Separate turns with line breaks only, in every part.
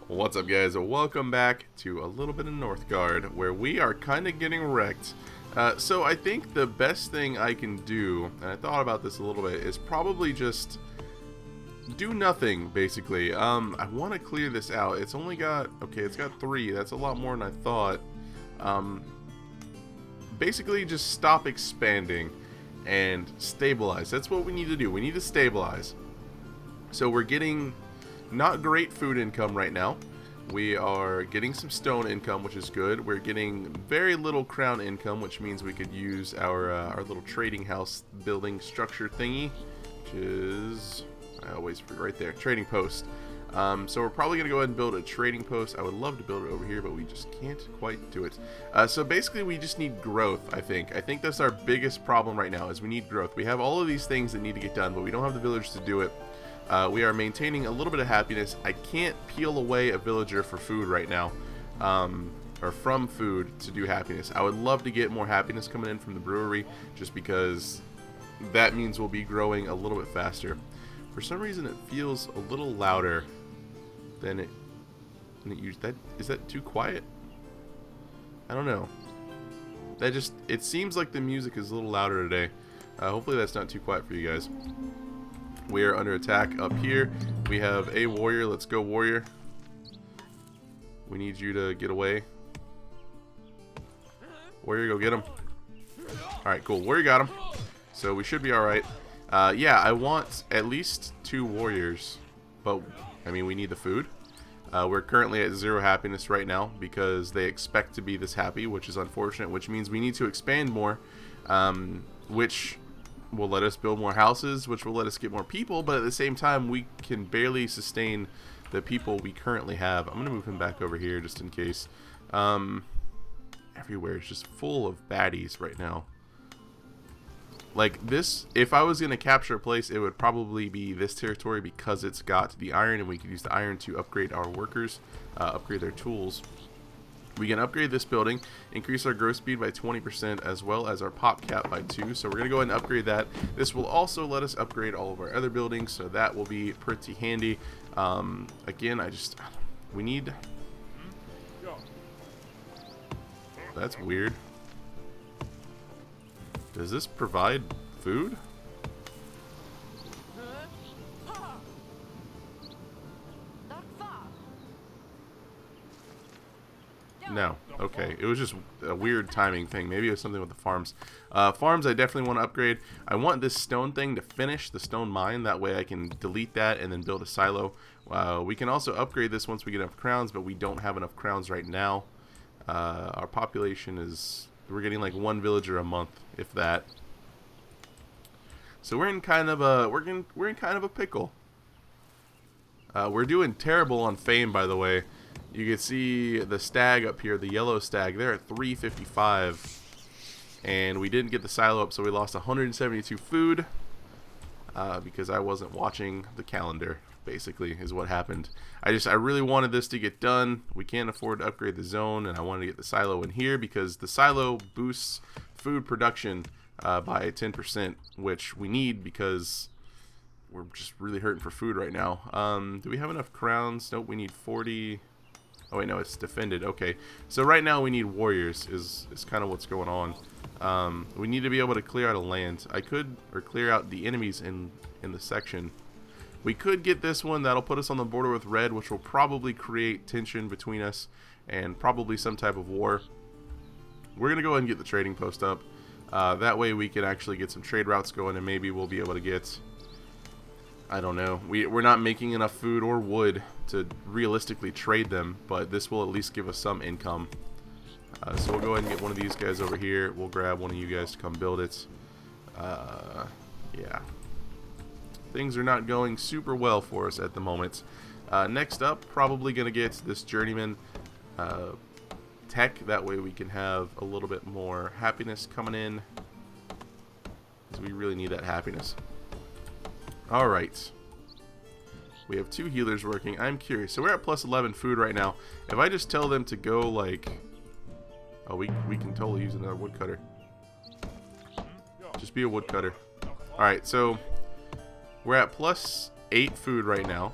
What's up, guys? Welcome back to a little bit of Northgard, where we are kind of getting wrecked. So I think the best thing I can do, and I thought about this a little bit, is probably just do nothing, basically. I want to clear this out. It's only got, okay, it's got 3. That's a lot more than I thought. Basically just stop expanding and stabilize. That's what we need to do. We need to stabilize. So we're getting not great food income right now. We are getting some stone income, which is good. We're getting very little crown income, which means we could use our little trading house building structure thingy, which is, I always forget, right there, trading post. So we're probably going to go ahead and build a trading post. I would love to build it over here, but we just can't quite do it. So basically we just need growth, I think. I think that's our biggest problem right now, is we need growth. We have all of these things that need to get done, but we don't have the village to do it. We are maintaining a little bit of happiness. I can't peel away a villager for food right now, or from food to do happiness. I would love to get more happiness coming in from the brewery, just because that means we'll be growing a little bit faster. For some reason, it feels a little louder than it used. Is that too quiet? I don't know. It seems like the music is a little louder today. Hopefully that's not too quiet for you guys. We are under attack up here. We have a warrior. Let's go, warrior. We need you to get away. Warrior, go get him. Alright, cool. Warrior got him. So we should be alright. Yeah, I want at least 2 warriors. But, I mean, we need the food. We're currently at 0 happiness right now because they expect to be this happy, which is unfortunate, which means we need to expand more, which will let us build more houses, which will let us get more people, but at the same time we can barely sustain the people we currently have. I'm gonna move him back over here just in case. Everywhere is just full of baddies right now. Like this, if I was gonna capture a place, it would probably be this territory because it's got the iron, and we could use the iron to upgrade our workers, upgrade their tools. We can upgrade this building, increase our growth speed by 20%, as well as our pop cap by 2. So we're going to go ahead and upgrade that. This will also let us upgrade all of our other buildings, so that will be pretty handy. Again, we need... That's weird. Does this provide food? No. Okay. It was just a weird timing thing. Maybe it was something with the farms. Farms I definitely want to upgrade. I want this stone thing to finish, the stone mine. That way I can delete that and then build a silo. We can also upgrade this once we get enough crowns, but we don't have enough crowns right now. Our population is... We're getting like 1 villager a month, if that. So we're in kind of a... We're in kind of a pickle. We're doing terrible on fame, by the way. You can see the stag up here, the yellow stag. They're at 355, and we didn't get the silo up, so we lost 172 food because I wasn't watching the calendar. Basically, is what happened. I really wanted this to get done. We can't afford to upgrade the zone, and I wanted to get the silo in here because the silo boosts food production by 10%, which we need because we're just really hurting for food right now. Do we have enough crowns? Nope, we need 40. Oh wait, no, it's defended. Okay, so right now we need warriors is kind of what's going on. We need to be able to clear out a land. Or clear out the enemies in the section. We could get this one. That'll put us on the border with red, which will probably create tension between us and probably some type of war. We're going to go ahead and get the trading post up. That way we can actually get some trade routes going, and maybe we'll be able to get... I don't know. We're not making enough food or wood to realistically trade them, but this will at least give us some income. So we'll go ahead and get one of these guys over here. We'll grab one of you guys to come build it. Yeah. Things are not going super well for us at the moment. Next up, probably going to get this journeyman tech. That way we can have a little bit more happiness coming in, because we really need that happiness. Alright. We have 2 healers working. I'm curious. So we're at plus 11 food right now. If I just tell them to go like... Oh, we can totally use another woodcutter. Just be a woodcutter. Alright, so... We're at plus 8 food right now.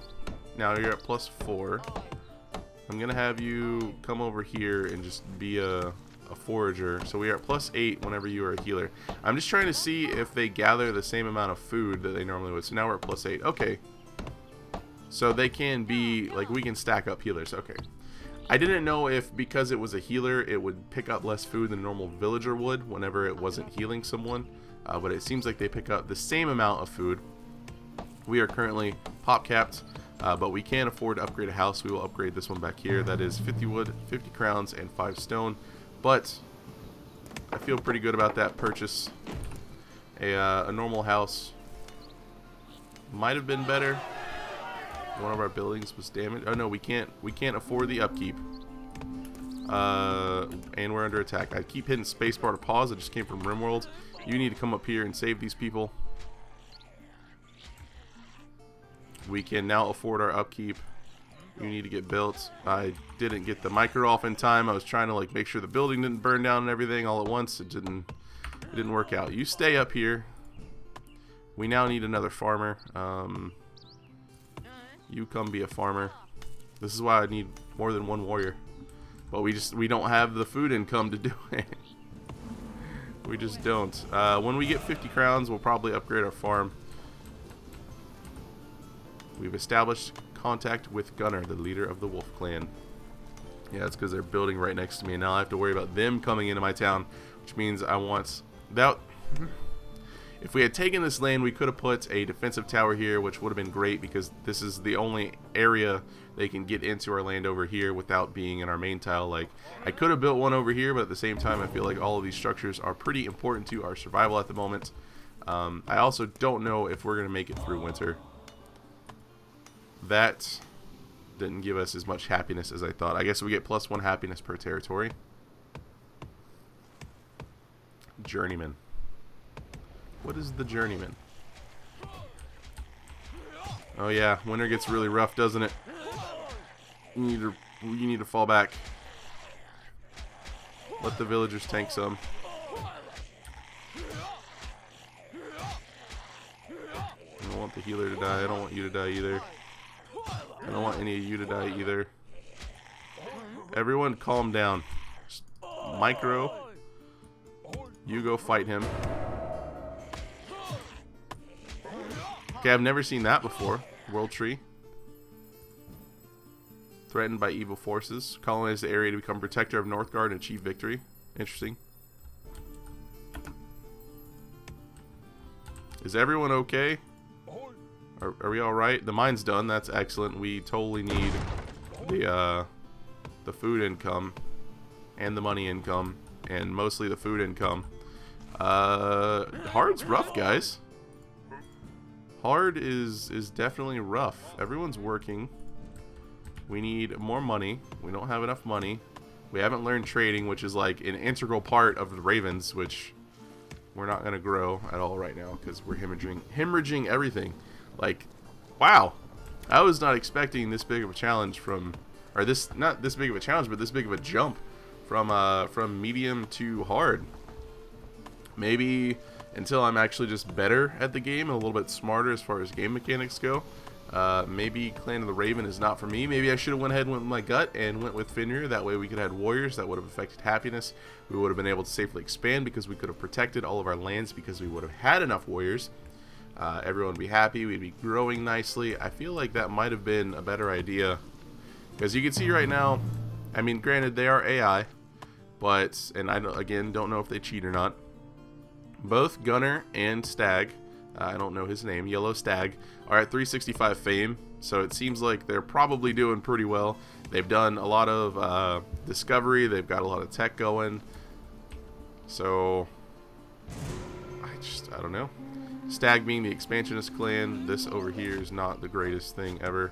Now you're at plus 4. I'm gonna have you come over here and just be a forager. So we are at +8 whenever you are a healer. I'm just trying to see if they gather the same amount of food that they normally would. So now we're at +8. Okay. So they can be, like, we can stack up healers. Okay. I didn't know if because it was a healer, it would pick up less food than a normal villager would whenever it wasn't healing someone. But it seems like they pick up the same amount of food. We are currently pop capped, but we can afford to upgrade a house. We will upgrade this one back here. That is 50 wood, 50 crowns, and 5 stone. But I feel pretty good about that purchase. A normal house might have been better. One of our buildings was damaged. Oh no, we can't afford the upkeep. And we're under attack. I keep hitting spacebar to pause. It just came from RimWorld. You need to come up here and save these people. We can now afford our upkeep. You need to get built. I didn't get the micro off in time. I was trying to like make sure the building didn't burn down and everything all at once. It didn't work out. You stay up here. We now need another farmer. You come be a farmer. This is why I need more than one warrior. But we don't have the food income to do it. We just don't. When we get 50 crowns, we'll probably upgrade our farm. We've established contact with Gunnar, the leader of the Wolf Clan. Yeah, that's because they're building right next to me. And now I have to worry about them coming into my town, which means I want that. If we had taken this land, we could have put a defensive tower here, which would have been great because this is the only area they can get into our land over here without being in our main tile. Like, I could have built one over here, but at the same time, I feel like all of these structures are pretty important to our survival at the moment. I also don't know if we're going to make it through winter. That didn't give us as much happiness as I thought. I guess we get +1 happiness per territory. Journeyman. What is the journeyman? Oh yeah, winter gets really rough, doesn't it? You need to fall back. Let the villagers tank some. I don't want the healer to die. I don't want you to die either. I don't want any of you to die either. Everyone calm down. Just micro. You go fight him. Okay, I've never seen that before. World Tree. Threatened by evil forces. Colonize the area to become protector of Northgard and achieve victory. Interesting. Is everyone okay? Are we alright? The mine's done. That's excellent. We totally need the food income and the money income and mostly the food income. Hard's rough, guys. Hard is definitely rough. Everyone's working. We need more money. We don't have enough money. We haven't learned trading, which is like an integral part of the Ravens, which we're not going to grow at all right now because we're hemorrhaging everything. Like, wow. I was not expecting this big of a challenge from, or this, not this big of a challenge, but this big of a jump from medium to hard. Maybe until I'm actually just better at the game and a little bit smarter as far as game mechanics go. Maybe Clan of the Raven is not for me. Maybe I should have went ahead and went with my gut and went with Fenrir. That way we could have had warriors. That would have affected happiness. We would have been able to safely expand because we could have protected all of our lands because we would have had enough warriors. Everyone would be happy. We'd be growing nicely. I feel like that might have been a better idea. Because you can see right now, I mean, granted, they are AI. But, and I, again, don't know if they cheat or not. Both Gunnar and Stag, I don't know his name, Yellow Stag, are at 365 fame, so it seems like they're probably doing pretty well. They've done a lot of discovery, they've got a lot of tech going, so I don't know. Stag being the expansionist clan, this over here is not the greatest thing ever.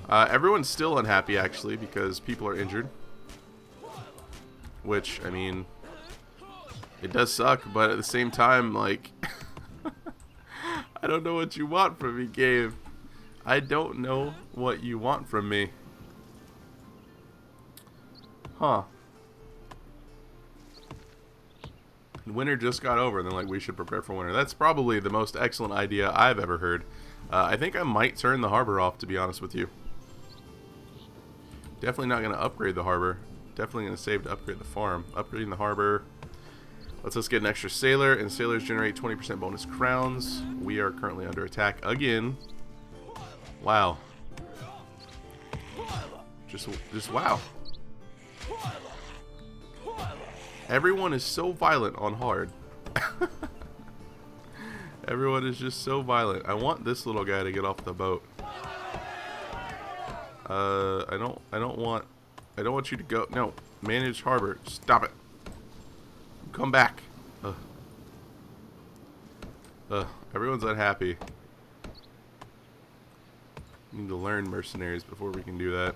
Everyone's still unhappy, actually, because people are injured. Which, I mean, it does suck, but at the same time, like, I don't know what you want from me, game. I don't know what you want from me. Huh. Winter just got over, and they're like, we should prepare for winter. That's probably the most excellent idea I've ever heard. I think I might turn the harbor off, to be honest with you. Definitely not going to upgrade the harbor. Definitely going to save to upgrade the farm. Upgrading the harbor. Let's just get an extra sailor, and sailors generate 20% bonus crowns. We are currently under attack again. Wow. Just wow. Everyone is so violent on hard. Everyone is just so violent. I want this little guy to get off the boat. I don't want you to go. No, manage harbor. Stop it. Come back. Everyone's unhappy. We need to learn mercenaries before we can do that.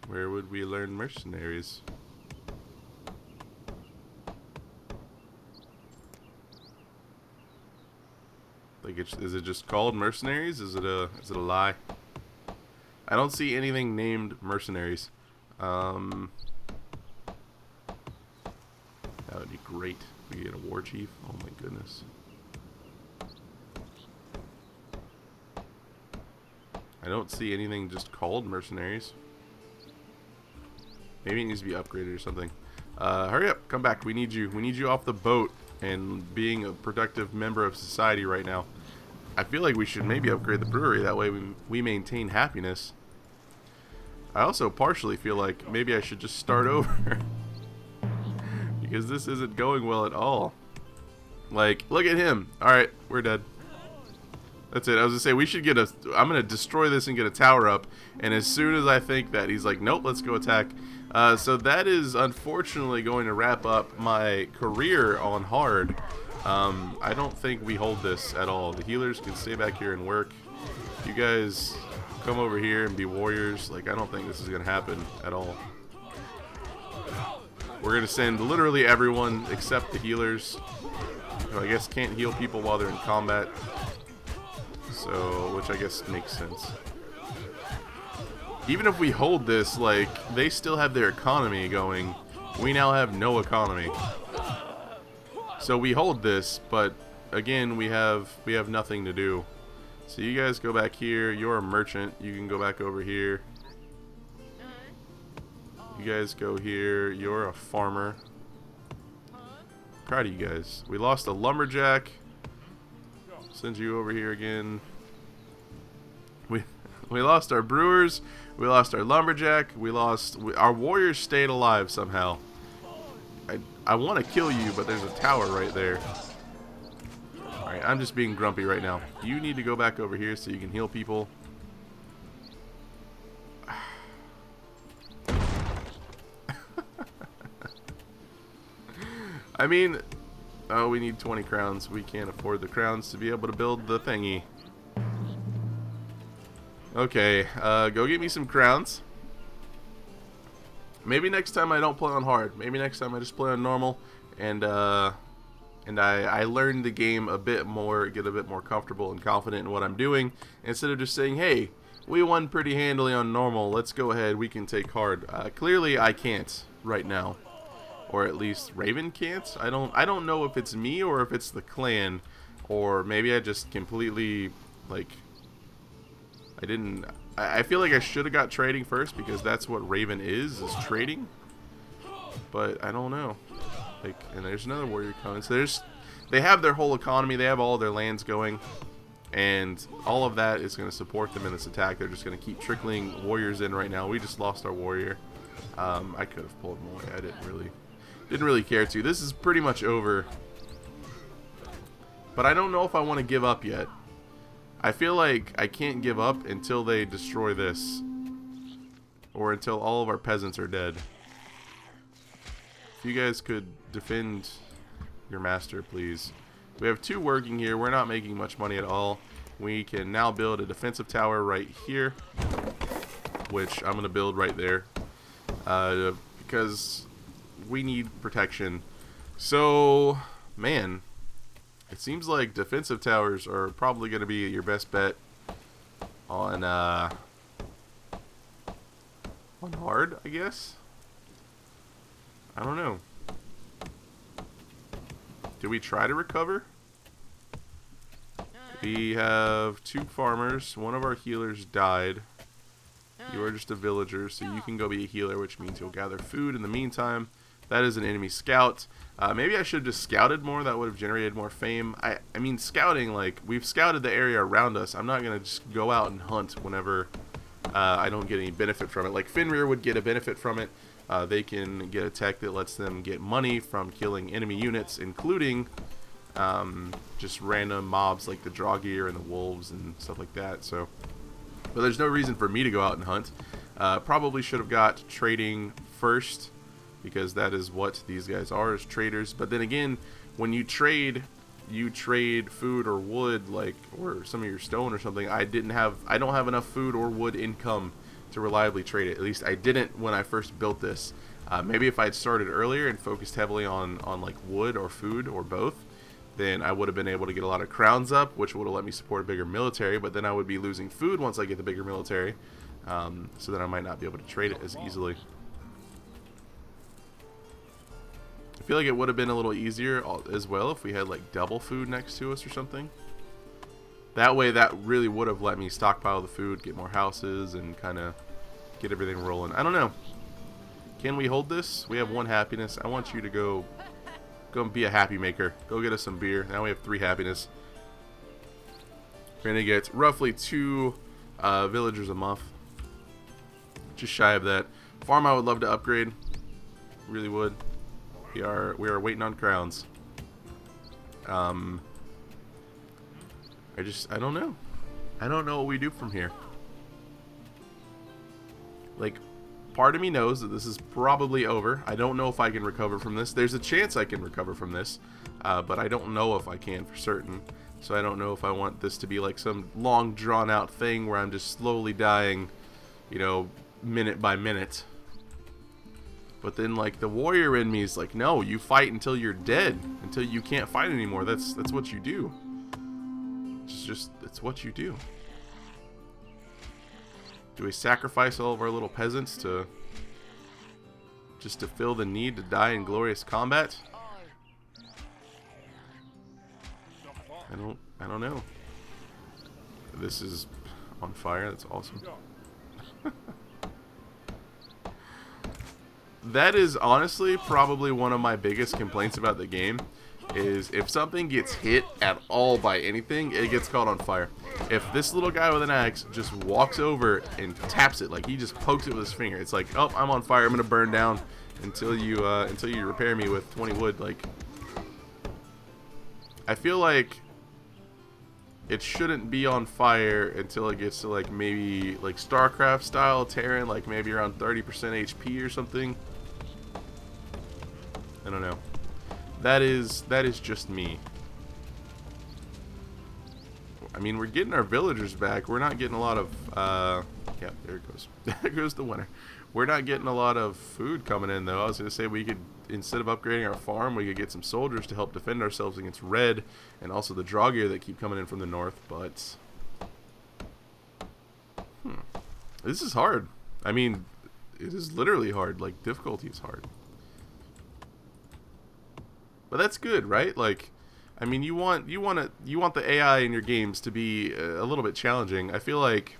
Where would we learn mercenaries? Like, is it just called mercenaries? Is it a lie? I don't see anything named mercenaries. That would be great. We get a war chief. Oh my goodness. I don't see anything just called mercenaries. Maybe it needs to be upgraded or something. Hurry up, come back. We need you. We need you off the boat and being a productive member of society right now. I feel like we should maybe upgrade the brewery. That way we maintain happiness. I also partially feel like maybe I should just start over. Because this isn't going well at all. Like, look at him. Alright, we're dead. That's it. I was going to say, we should get a... I'm going to destroy this and get a tower up. And as soon as I think that, he's like, nope, let's go attack. So that is unfortunately going to wrap up my career on hard. I don't think we hold this at all. The healers can stay back here and work. You guys come over here and be warriors. Like, I don't think this is going to happen at all. We're going to send literally everyone except the healers, who I guess can't heal people while they're in combat. So, which I guess makes sense. Even if we hold this, like, they still have their economy going. We now have no economy. So we hold this, but again, we have nothing to do. So you guys go back here. You're a merchant. You can go back over here. You guys go here. You're a farmer. Proud of you guys. We lost a lumberjack. Send you over here again. We lost our brewers. We lost our lumberjack. Our warriors stayed alive somehow. I want to kill you, but there's a tower right there. Alright, I'm just being grumpy right now. You need to go back over here so you can heal people. I mean, oh, we need 20 crowns. We can't afford the crowns to be able to build the thingy. Okay, go get me some crowns. Maybe next time I don't play on hard. Maybe next time I just play on normal, and I learn the game a bit more, get a bit more comfortable and confident in what I'm doing, instead of just saying, hey, we won pretty handily on normal, let's go ahead, we can take hard. Clearly I can't right now, or at least Raven can't. I don't know if it's me or if it's the clan, or maybe I just completely, like, I feel like I should have got trading first, because that's what Raven is trading. But I don't know. Like, and there's another warrior coming. So they have their whole economy. They have all their lands going, and all of that is going to support them in this attack. They're just going to keep trickling warriors in right now. We just lost our warrior. I could have pulled him away. I didn't really care to. This is pretty much over. But I don't know if I want to give up yet. I feel like I can't give up until they destroy this, or until all of our peasants are dead. If you guys could defend your master, please. We have 2 working here. We're not making much money at all. We can now build a defensive tower right here, which I'm going to build right there, because we need protection. So, man, it seems like defensive towers are probably going to be your best bet on hard, I guess. I don't know. Did we try to recover? We have 2 farmers. One of our healers died. You are just a villager, so you can go be a healer, which means you'll gather food in the meantime. That is an enemy scout. Maybe I should have just scouted more. That would have generated more fame. I mean, scouting, like, we've scouted the area around us. I'm not going to just go out and hunt whenever I don't get any benefit from it. Like, Fenrir would get a benefit from it. They can get a tech that lets them get money from killing enemy units, including just random mobs like the Draugr and the wolves and stuff like that. So, but there's no reason for me to go out and hunt. Probably should have got trading first, because that is what these guys are, as traders. But then again, when you trade food or wood, like, or some of your stone or something. I don't have enough food or wood income to reliably trade it. At least I didn't when I first built this. Maybe if I had started earlier and focused heavily on like wood or food or both, then I would have been able to get a lot of crowns up, which would have let me support a bigger military. But then I would be losing food once I get the bigger military, so then I might not be able to trade it as easily. I feel like it would have been a little easier as well if we had like double food next to us or something. That way, that really would have let me stockpile the food, get more houses, and kind of get everything rolling. I don't know. Can we hold this? We have 1 happiness. I want you to go and be a happy maker. Go get us some beer. Now we have 3 happiness. We're gonna get roughly 2 villagers a month. Just shy of that. Farm I would love to upgrade. Really would. We are waiting on crowns. I don't know. I don't know what we do from here. Like, part of me knows that this is probably over. I don't know if I can recover from this. There's a chance I can recover from this, but I don't know if I can for certain. So I don't know if I want this to be like some long drawn out thing where I'm just slowly dying, you know, minute by minute. But then, like, the warrior in me is like, no, you fight until you're dead, until you can't fight anymore. That's what you do. It's what you do. Do we sacrifice all of our little peasants just to fill the need to die in glorious combat? I don't know. This is on fire. That's awesome. That is honestly probably one of my biggest complaints about the game, is if something gets hit at all by anything, it gets caught on fire. If this little guy with an axe just walks over and taps it, like he just pokes it with his finger, it's like, oh, I'm on fire, I'm gonna burn down until you repair me with 20 wood. Like, I feel like it shouldn't be on fire until it gets to like maybe like StarCraft style Terran, like maybe around 30% HP or something. I don't know. That is just me. I mean, we're getting our villagers back. We're not getting a lot of yeah, there it goes. There goes the winner. We're not getting a lot of food coming in though. I was gonna say we could, instead of upgrading our farm, we could get some soldiers to help defend ourselves against red and also the Draugr that keep coming in from the north, but this is hard. I mean, it is literally hard. Like, difficulty is hard. But that's good, right? Like, I mean, you want the AI in your games to be a little bit challenging. I feel like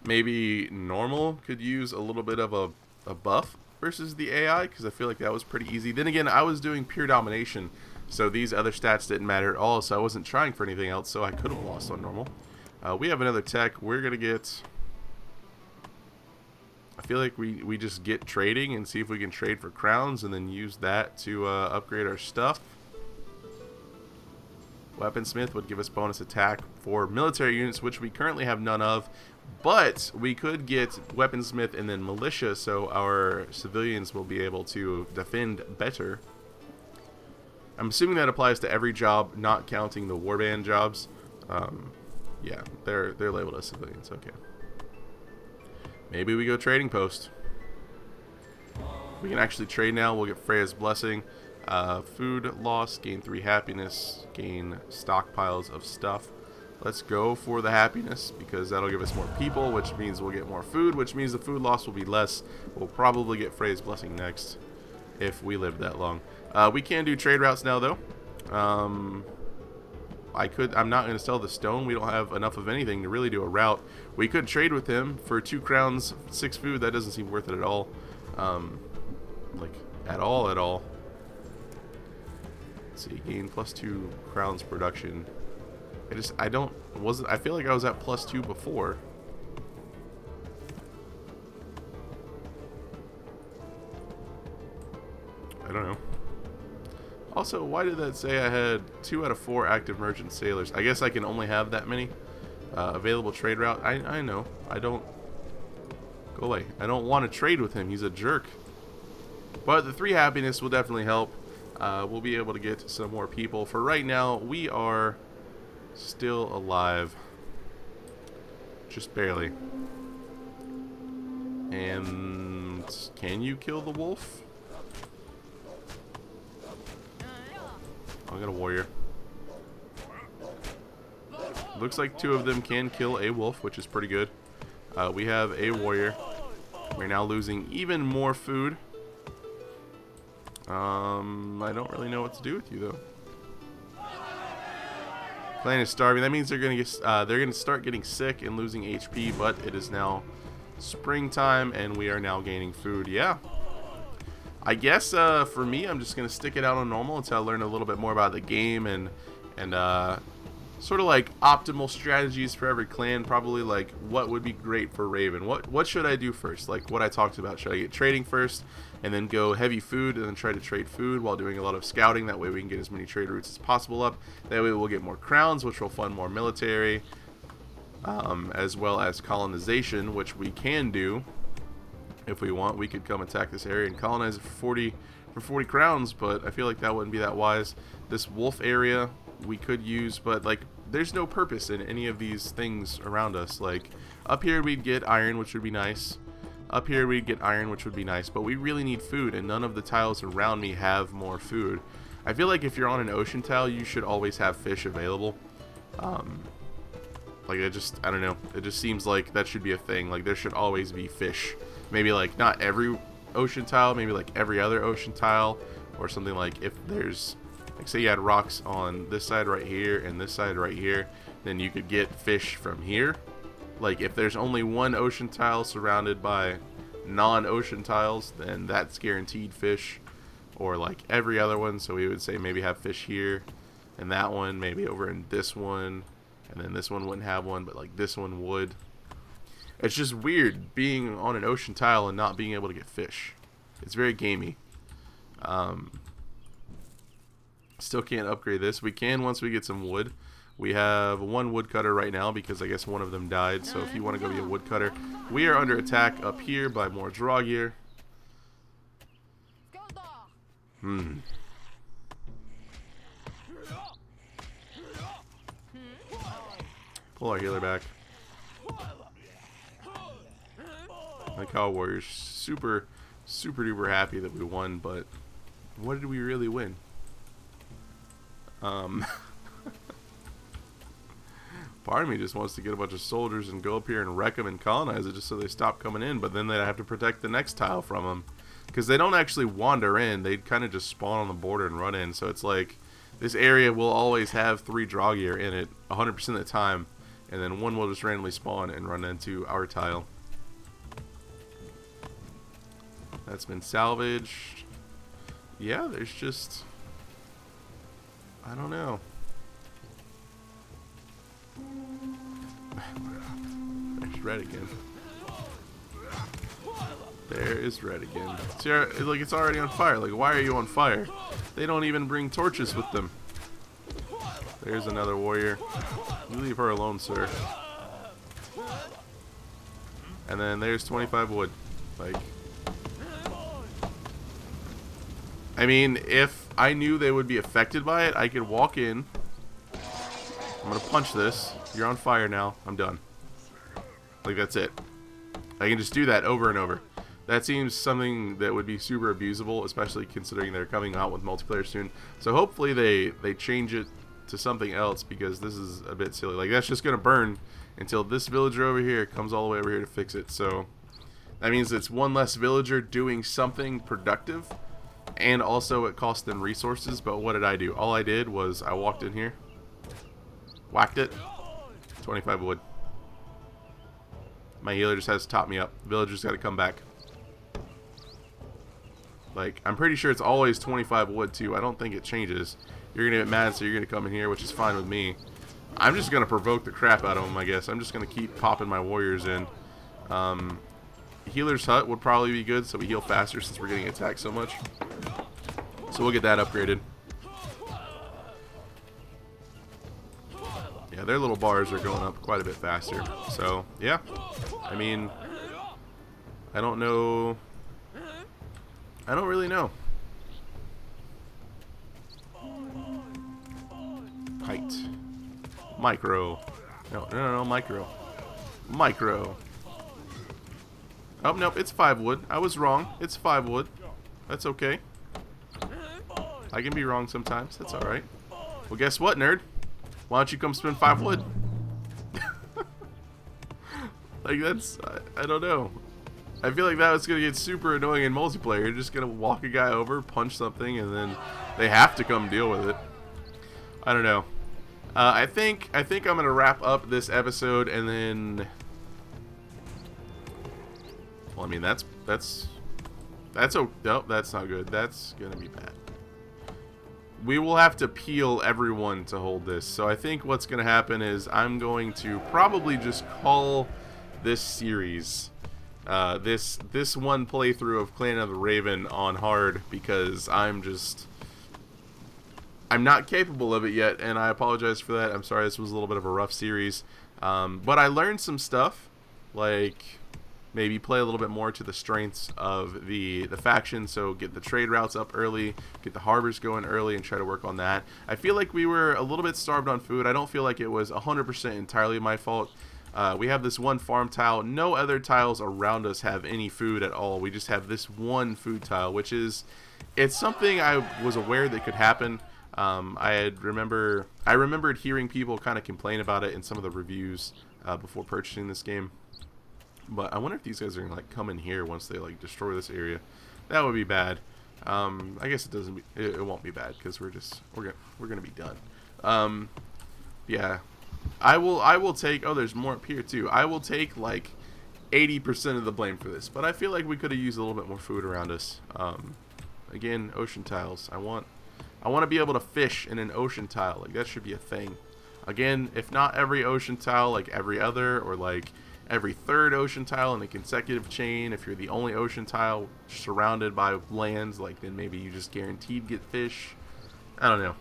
maybe normal could use a little bit of a buff versus the AI, because I feel like that was pretty easy. Then again, I was doing pure domination, so these other stats didn't matter at all, so I wasn't trying for anything else, so I could have lost on normal. We have another tech. We're going to get... I feel like we just get trading and see if we can trade for crowns and then use that to upgrade our stuff. Weaponsmith would give us bonus attack for military units, which we currently have none of. But we could get Weaponsmith and then Militia, so our civilians will be able to defend better. I'm assuming that applies to every job, not counting the warband jobs. Yeah, they're labeled as civilians. Okay. Maybe we go trading post. We can actually trade now. We'll get Freya's Blessing. Food loss, gain 3 happiness, gain stockpiles of stuff. Let's go for the happiness, because that'll give us more people, which means we'll get more food, which means the food loss will be less. We'll probably get Freya's Blessing next. if we live that long. We can do trade routes now, though. I'm not going to sell the stone. We don't have enough of anything to really do a route. We could trade with him for 2 crowns, 6 food. That doesn't seem worth it at all. Like, at all. Let's see, gain +2 crowns production. I feel like I was at +2 before. I don't know. Also, why did that say I had 2 out of 4 active merchant sailors? I guess I can only have that many. Available trade route. I know. I don't. Go away. I don't want to trade with him. He's a jerk. But the 3 happiness will definitely help. We'll be able to get some more people. For right now, we are still alive. Just barely. And can you kill the wolf? I got a warrior. Looks like 2 of them can kill a wolf, which is pretty good. We have a warrior. We're now losing even more food. I don't really know what to do with you though. Clan is starving. That means they're gonna start getting sick and losing HP. But it is now springtime, and we are now gaining food. Yeah. I guess for me, I'm just gonna stick it out on normal until I learn a little bit more about the game and sort of like optimal strategies for every clan. Probably like what would be great for Raven. What should I do first? Like what I talked about. Should I get trading first and then go heavy food and then try to trade food while doing a lot of scouting? That way we can get as many trade routes as possible up. That way we'll get more crowns, which will fund more military, as well as colonization, which we can do. If we want, we could come attack this area and colonize it for 40 crowns, but I feel like that wouldn't be that wise. This wolf area we could use, but like there's no purpose in any of these things around us. Like up here we'd get iron, which would be nice. Up here we'd get iron, which would be nice, but we really need food, and none of the tiles around me have more food. I feel like if you're on an ocean tile, you should always have fish available. Like I don't know. It just seems like that should be a thing. Like there should always be fish. Maybe like not every ocean tile, maybe like every other ocean tile, or something. Like if there's, like say you had rocks on this side right here and this side right here, then you could get fish from here. Like if there's only one ocean tile surrounded by non-ocean tiles, then that's guaranteed fish. Or like every other one, so we would say maybe have fish here and that one, maybe over in this one, and then this one wouldn't have one, but like this one would. It's just weird being on an ocean tile and not being able to get fish. It's very gamey. Still can't upgrade this. We can once we get some wood. We have 1 woodcutter right now because I guess one of them died. So if you want to go be a woodcutter, we are under attack up here by more draw gear. Pull our healer back. Like how Warriors super duper happy that we won, but what did we really win? Part of me just wants to get a bunch of soldiers and go up here and wreck them and colonize it just so they stop coming in, but then they'd have to protect the next tile from them. Because they don't actually wander in, they kind of just spawn on the border and run in. So it's like, this area will always have 3 draw gear in it 100% of the time, and then one will just randomly spawn and run into our tile. That's been salvaged. Yeah, there's just, I don't know. There's red again. There is red again. See, like it's already on fire. Like, why are you on fire? They don't even bring torches with them. There's another warrior. You leave her alone, sir. And then there's 25 wood. Like, I mean, if I knew they would be affected by it, I could walk in. I'm gonna punch this. You're on fire now. I'm done. Like, that's it. I can just do that over and over. That seems something that would be super abusable, especially considering they're coming out with multiplayer soon. So hopefully they change it to something else, because this is a bit silly. Like, that's just gonna burn until this villager over here comes all the way over here to fix it. So that means it's one less villager doing something productive, and also it cost them resources. But what did I do? All I did was I walked in here, whacked it, 25 wood. My healer just has to top me up. Villagers got to come back. Like, I'm pretty sure it's always 25 wood too. I don't think it changes. You're gonna get mad, so you're gonna come in here, which is fine with me. I'm just gonna provoke the crap out of them, I guess. I'm just gonna keep popping my warriors in. Healer's hut would probably be good, so we heal faster since we're getting attacked so much. So we'll get that upgraded. Yeah, their little bars are going up quite a bit faster. So, yeah. I mean, I don't know. I don't really know. Height. Micro. No, micro. Micro. Oh, nope, it's 5 wood. I was wrong. It's 5 wood. That's okay. I can be wrong sometimes. That's alright. Well, guess what, nerd? Why don't you come spend 5 wood? Like, that's... I don't know. I feel like that was going to get super annoying in multiplayer. You're just going to walk a guy over, punch something, and then they have to come deal with it. I don't know. I think I'm going to wrap up this episode, and then... Well, I mean, that's oh, nope, that's not good. That's going to be bad. We will have to peel everyone to hold this. So I think what's going to happen is I'm going to probably just call this series... this one playthrough of Clan of the Raven on hard, because I'm not capable of it yet, and I apologize for that. I'm sorry, this was a little bit of a rough series, but I learned some stuff, like maybe play a little bit more to the strengths of the faction, so get the trade routes up early, get the harbors going early, and try to work on that. I feel like we were a little bit starved on food. I don't feel like it was 100% entirely my fault. We have this one farm tile. No other tiles around us have any food at all. We just have this one food tile, which is, it's something I was aware that could happen. I remembered hearing people kind of complain about it in some of the reviews before purchasing this game. But I wonder if these guys are gonna like come in here once they like destroy this area. That would be bad. I guess it won't be bad because we're gonna be done. Yeah. I will take, oh, there's more up here too. I will take like 80% of the blame for this, but I feel like we could have used a little bit more food around us. Again, ocean tiles. I want to be able to fish in an ocean tile. Like, that should be a thing. Again, if not every ocean tile, like every other, or like every third ocean tile in a consecutive chain. If you're the only ocean tile surrounded by lands, like, then maybe you just guaranteed get fish. I don't know.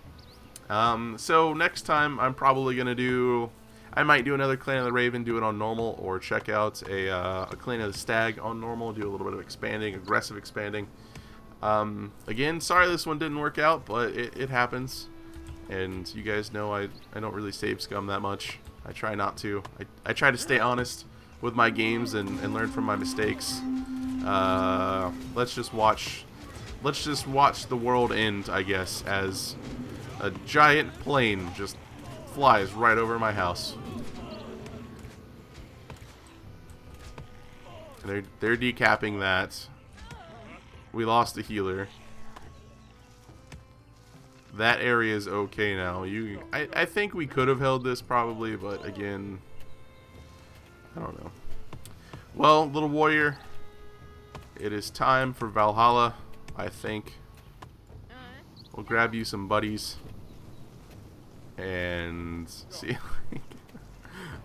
So next time I'm probably gonna do, I might do another Clan of the Raven, do it on normal, or check out a Clan of the Stag on normal, do a little bit of expanding, aggressive expanding. Again, sorry this one didn't work out, but it happens, and you guys know I don't really save scum that much. I try not to. I try to stay honest with my games and learn from my mistakes. Let's just watch the world end, I guess, as a giant plane just flies right over my house. They're decapping that. We lost a healer. That area is okay now. I think we could have held this probably, but again, I don't know. Well, little warrior, it is time for Valhalla, I think. We'll grab you some buddies and see.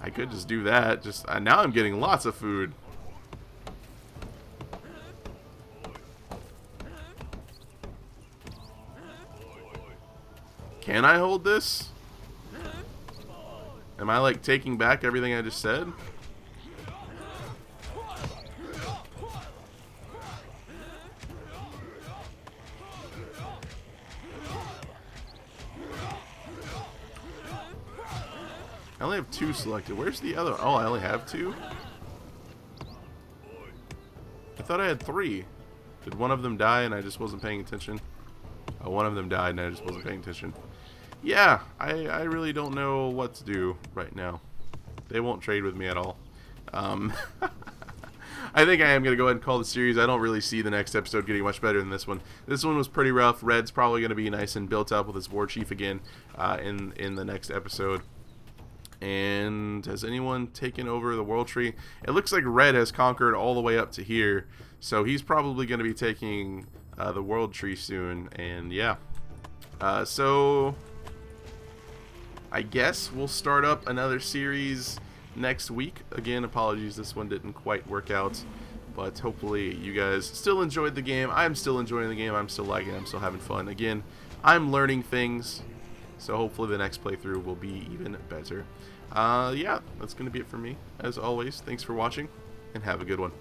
I could just do that. Now I'm getting lots of food. Can I hold this? Am I like taking back everything I just said? I only have 2 selected. Where's the other? Oh, I only have 2? I thought I had 3. Did one of them die and I just wasn't paying attention? Oh, one of them died and I just wasn't paying attention. Yeah, I really don't know what to do right now. They won't trade with me at all. I think I am going to go ahead and call the series. I don't really see the next episode getting much better than this one. This one was pretty rough. Red's probably going to be nice and built up with his war chief again in the next episode. And has anyone taken over the world tree? It looks like Red has conquered all the way up to here. So he's probably going to be taking the world tree soon. And yeah. So I guess we'll start up another series next week. Again, apologies, this one didn't quite work out, but hopefully you guys still enjoyed the game. I'm still enjoying the game. I'm still liking it. I'm still having fun. Again, I'm learning things, so hopefully the next playthrough will be even better. Yeah, that's going to be it for me. As always, thanks for watching, and have a good one.